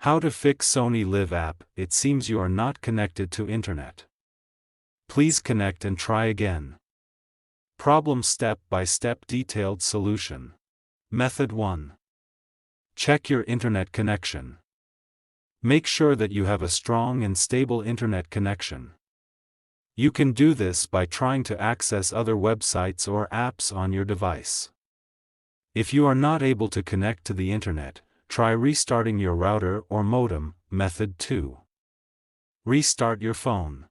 How to fix Sony LIV app. It seems you are not connected to internet. Please connect and try again. Problem step-by-step detailed solution. Method 1. Check your internet connection. Make sure that you have a strong and stable internet connection. You can do this by trying to access other websites or apps on your device. If you are not able to connect to the internet, try restarting your router or modem. Method 2. Restart your phone.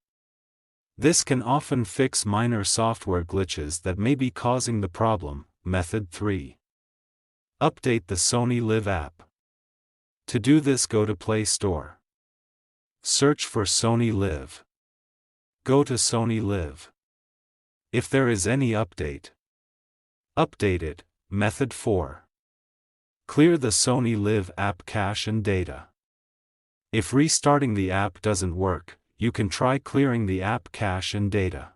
This can often fix minor software glitches that may be causing the problem. Method 3. Update the Sony LIV app. To do this, go to Play Store. Search for Sony LIV. Go to Sony LIV. If there is any update, update it. Method 4. Clear the Sony LIV app cache and data. If restarting the app doesn't work, you can try clearing the app cache and data.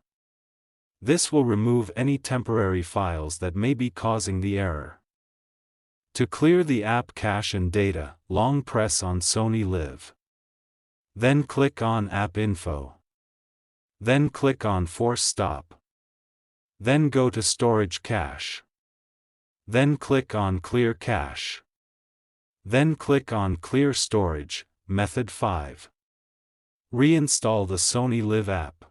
This will remove any temporary files that may be causing the error. To clear the app cache and data, long press on Sony LIV. Then click on App Info. Then click on Force Stop. Then go to Storage Cache. Then click on Clear Cache. Then click on Clear Storage. Method 5. Reinstall the Sony LIV app.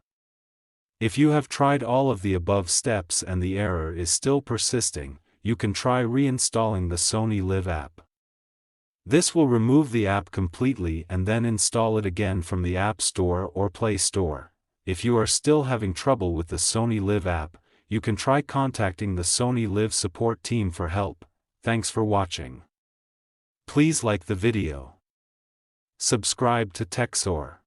If you have tried all of the above steps and the error is still persisting, you can try reinstalling the Sony LIV app. This will remove the app completely and then install it again from the App Store or Play Store. If you are still having trouble with the Sony LIV app, you can try contacting the Sony LIV support team for help. Thanks for watching. Please like the video. Subscribe to TechSoar.